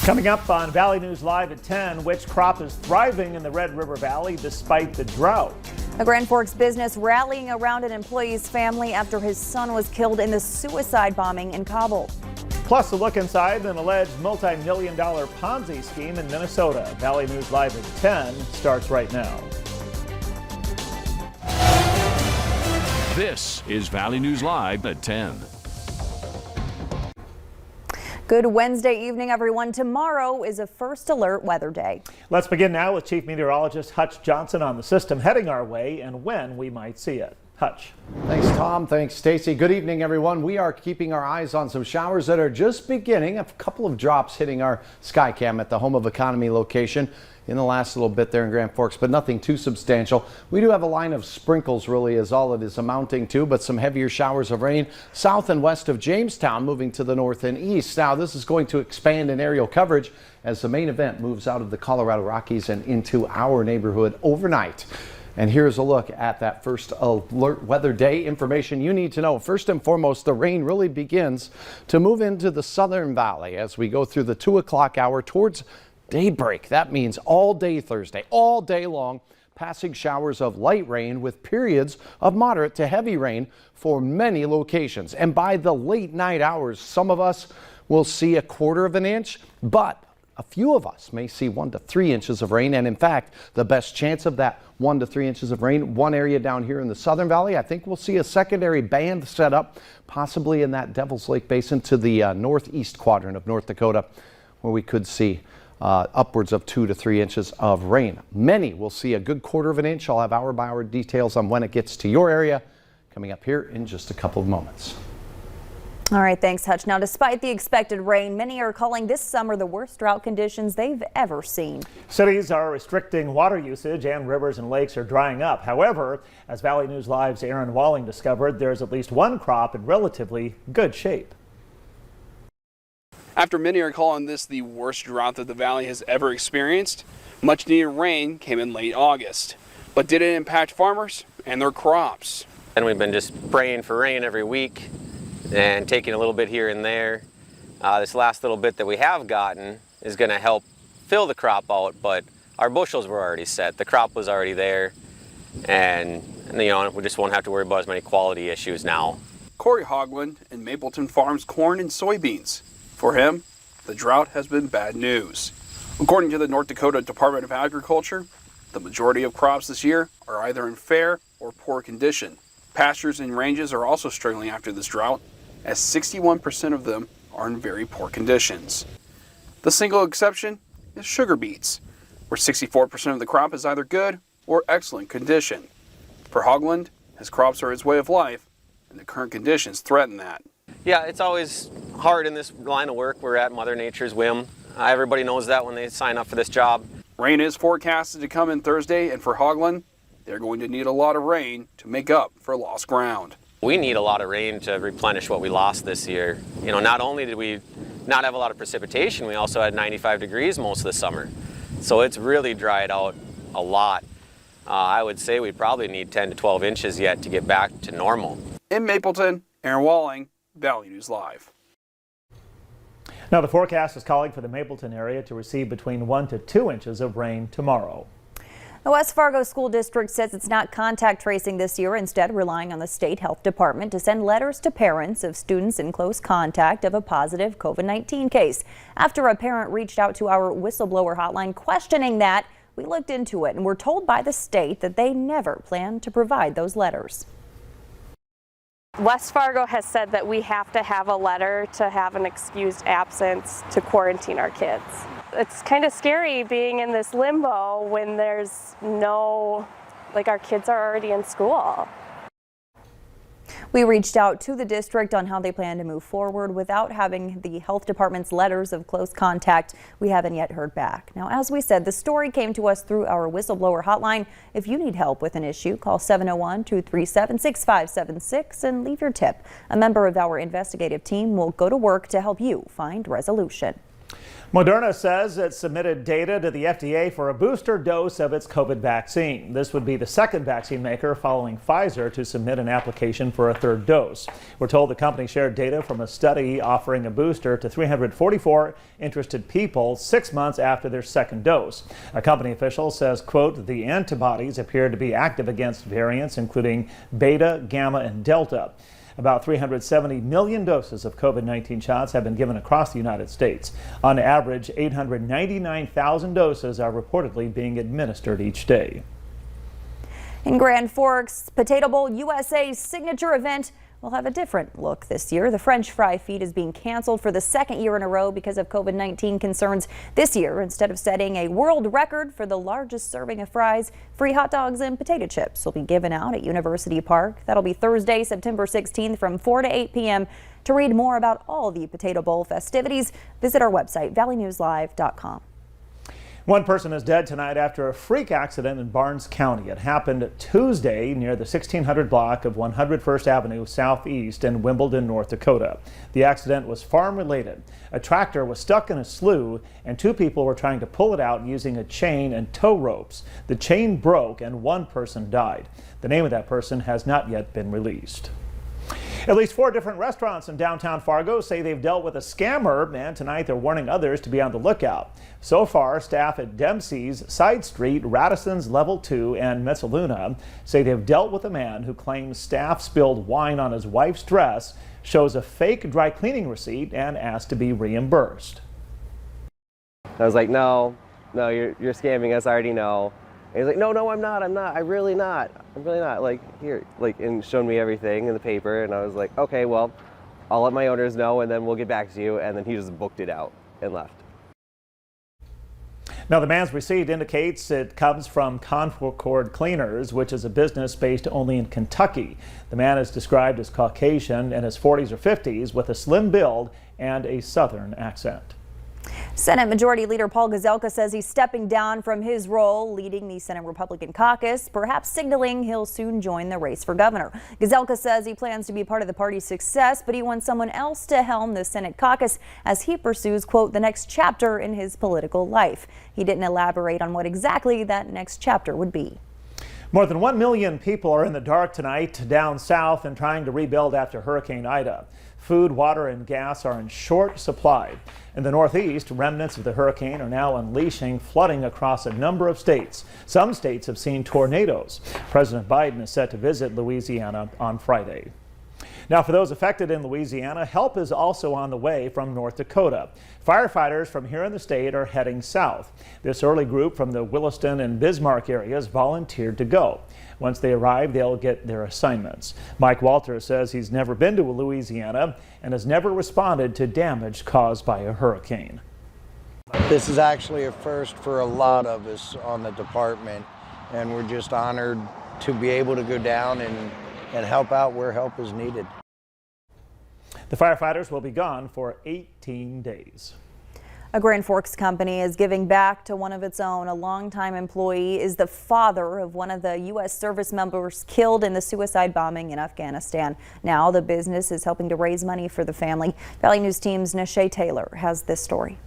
Coming up on Valley News Live at 10, which crop is thriving in the Red River Valley despite the drought? A Grand Forks business rallying around an employee's family after his son was killed in the suicide bombing in Kabul. Plus, a look inside an alleged multi-million-dollar Ponzi scheme in Minnesota. Valley News Live at 10 starts right now. This is Valley News Live at 10. Good Wednesday evening, everyone. Tomorrow is a first alert weather day. Let's begin now with Chief Meteorologist Hutch Johnson on the system heading our way and when we might see it. Hutch. Thanks, Tom. Thanks, Stacy. Good evening, everyone. We are keeping our eyes on some showers that are just beginning. A couple of drops hitting our sky cam at the Home of Economy location in the last little bit there in Grand Forks, but nothing too substantial. We do have a line of sprinkles, really, is all it is amounting to, but some heavier showers of rain south and west of Jamestown, moving to the north and east. Now, this is going to expand in aerial coverage as the main event moves out of the Colorado Rockies and into our neighborhood overnight. And here's a look at that first alert weather day information you need to know. First and foremost, the rain really begins to move into the southern valley as we go through the 2 o'clock hour towards daybreak. That means all day Thursday, all day long, passing showers of light rain with periods of moderate to heavy rain for many locations. And by the late night hours, some of us will see 1/4 of an inch, but a few of us may see 1 to 3 inches of rain. And in fact, the best chance of that 1 to 3 inches of rain, one area down here in the Southern Valley, I think we'll see a secondary band set up, possibly in that Devil's Lake Basin to the northeast quadrant of North Dakota, where we could see upwards of 2 to 3 inches of rain. Many will see a good 1/4 of an inch. I'll have hour-by-hour details on when it gets to your area coming up here in just a couple of moments. All right, thanks, Hutch. Now, despite the expected rain, many are calling this summer the worst drought conditions they've ever seen. Cities are restricting water usage and rivers and lakes are drying up. However, as Valley News Live's Aaron Walling discovered, there's at least one crop in relatively good shape. After many are calling this the worst drought that the valley has ever experienced, much needed rain came in late August. But did it impact farmers and their crops? And we've been just praying for rain every week and taking a little bit here and there. This last little bit that we have gotten is going to help fill the crop out, but our bushels were already set. The crop was already there, and you know, we just won't have to worry about as many quality issues now. Corey Hogland in Mapleton farms corn and soybeans. For him, the drought has been bad news. According to the North Dakota Department of Agriculture, the majority of crops this year are either in fair or poor condition. Pastures and ranges are also struggling after this drought, as 61% of them are in very poor conditions. The single exception is sugar beets, where 64% of the crop is either good or excellent condition. For Hogland, his crops are his way of life, and the current conditions threaten that. Yeah, it's always hard in this line of work. We're at Mother Nature's whim. Everybody knows that when they sign up for this job. Rain is forecasted to come in Thursday, and for Hogland, they're going to need a lot of rain to make up for lost ground. We need a lot of rain to replenish what we lost this year. You know, not only did we not have a lot of precipitation, we also had 95 degrees most of the summer. So it's really dried out a lot. I would say we probably need 10 to 12 inches yet to get back to normal. In Mapleton, Aaron Walling, Valley News Live. Now, the forecast is calling for the Mapleton area to receive between 1 to 2 inches of rain tomorrow. The West Fargo School District says it's not contact tracing this year, instead relying on the state health department to send letters to parents of students in close contact of a positive COVID-19 case. After a parent reached out to our whistleblower hotline questioning that, we looked into it and were told by the state that they never plan to provide those letters. West Fargo has said that we have to have a letter to have an excused absence to quarantine our kids. It's kind of scary being in this limbo when there's no, our kids are already in school. We reached out to the district on how they plan to move forward without having the health department's letters of close contact. We haven't yet heard back. Now, as we said, the story came to us through our whistleblower hotline. If you need help with an issue, call 701-237-6576 and leave your tip. A member of our investigative team will go to work to help you find resolution. Moderna says it submitted data to the FDA for a booster dose of its COVID vaccine. This would be the second vaccine maker following Pfizer to submit an application for a third dose. We're told the company shared data from a study offering a booster to 344 interested people 6 months after their second dose. A company official says, quote, the antibodies appear to be active against variants including Beta, Gamma, and Delta. About 370 million doses of COVID-19 shots have been given across the United States. On average, 899,000 doses are reportedly being administered each day. In Grand Forks, Potato Bowl USA's signature event will have a different look this year. The French fry feed is being canceled for the second year in a row because of COVID-19 concerns. This year, instead of setting a world record for the largest serving of fries, free hot dogs and potato chips will be given out at University Park. That'll be Thursday, September 16th from 4 to 8 p.m. To read more about all the Potato Bowl festivities, visit our website, valleynewslive.com. One person is dead tonight after a freak accident in Barnes County. It happened Tuesday near the 1600 block of 101st Avenue Southeast in Wimbledon, North Dakota. The accident was farm-related. A tractor was stuck in a slough and two people were trying to pull it out using a chain and tow ropes. The chain broke and one person died. The name of that person has not yet been released. At least 4 different restaurants in downtown Fargo say they've dealt with a scammer, and tonight they're warning others to be on the lookout. So far, staff at Dempsey's, Side Street, Radisson's Level 2, and Messaluna say they've dealt with a man who claims staff spilled wine on his wife's dress, shows a fake dry cleaning receipt, and asked to be reimbursed. I was like, no, you're scamming us, I already know. And he's like, no, I'm not, I'm really not, like, here, like, and showed me everything in the paper, and I was like, okay, well, I'll let my owners know, and then we'll get back to you, and then he just booked it out and left. Now, the man's receipt indicates it comes from Concord Cleaners, which is a business based only in Kentucky. The man is described as Caucasian, in his 40s or 50s, with a slim build and a Southern accent. Senate Majority Leader Paul Gazelka says he's stepping down from his role leading the Senate Republican caucus, perhaps signaling he'll soon join the race for governor. Gazelka says he plans to be part of the party's success, but he wants someone else to helm the Senate caucus as he pursues, quote, the next chapter in his political life. He didn't elaborate on what exactly that next chapter would be. More than 1 million people are in the dark tonight down south and trying to rebuild after Hurricane Ida. Food, water, and gas are in short supply. In the Northeast, remnants of the hurricane are now unleashing flooding across a number of states. Some states have seen tornadoes. President Biden is set to visit Louisiana on Friday. Now, for those affected in Louisiana, help is also on the way from North Dakota. Firefighters from here in the state are heading south. This early group from the Williston and Bismarck areas volunteered to go. Once they arrive, they'll get their assignments. Mike Walters says he's never been to Louisiana and has never responded to damage caused by a hurricane. This is actually a first for a lot of us on the department, and we're just honored to be able to go down and help out where help is needed. The firefighters will be gone for 18 days. A Grand Forks company is giving back to one of its own. A longtime employee is the father of one of the U.S. service members killed in the suicide bombing in Afghanistan. Now the business is helping to raise money for the family. Valley News Team's Nashay Taylor has this story.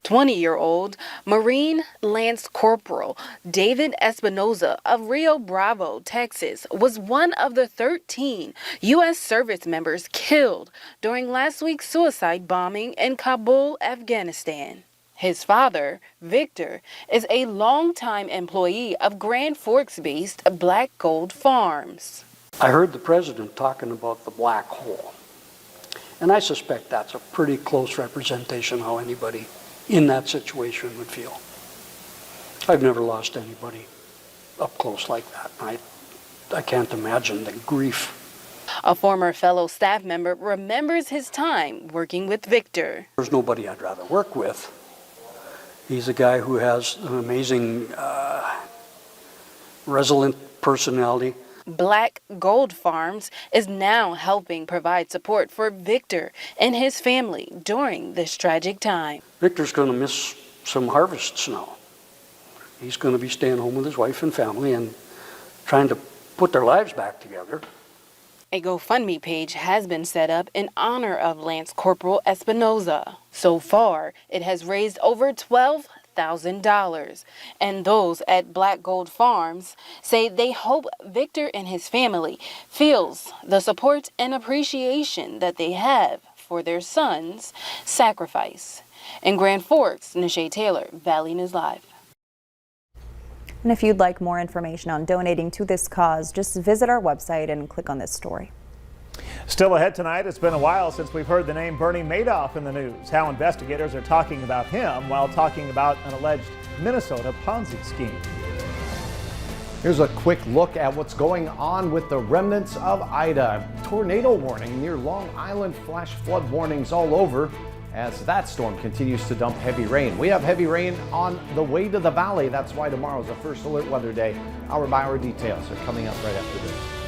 20-year-old Marine Lance Corporal David Espinoza of Rio Bravo, Texas, was one of the 13 U.S. service members killed during last week's suicide bombing in Kabul, Afghanistan. His father, Victor, is a longtime employee of Grand Forks-based Black Gold Farms. I heard the president talking about the black hole, and I suspect that's a pretty close representation of how anybody in that situation would feel. I've never lost anybody up close like that. I can't imagine the grief. A former fellow staff member remembers his time working with Victor. There's nobody I'd rather work with. He's a guy who has an amazing, resilient personality. Black Gold Farms is now helping provide support for Victor and his family during this tragic time. Victor's going to miss some harvests now. He's going to be staying home with his wife and family and trying to put their lives back together. A GoFundMe page has been set up in honor of Lance Corporal Espinoza. So far, it has raised over $12,000. And those at Black Gold Farms say they hope Victor and his family feels the support and appreciation that they have for their son's sacrifice. In Grand Forks, Nisha Taylor, Valley News Live. And if you'd like more information on donating to this cause, just visit our website and click on this story. Still ahead tonight, it's been a while since we've heard the name Bernie Madoff in the news. How investigators are talking about him while talking about an alleged Minnesota Ponzi scheme. Here's a quick look at what's going on with the remnants of Ida. Tornado warning near Long Island, flash flood warnings all over as that storm continues to dump heavy rain. We have heavy rain on the way to the valley. That's why tomorrow is the first alert weather day. Hour by hour details are coming up right after this.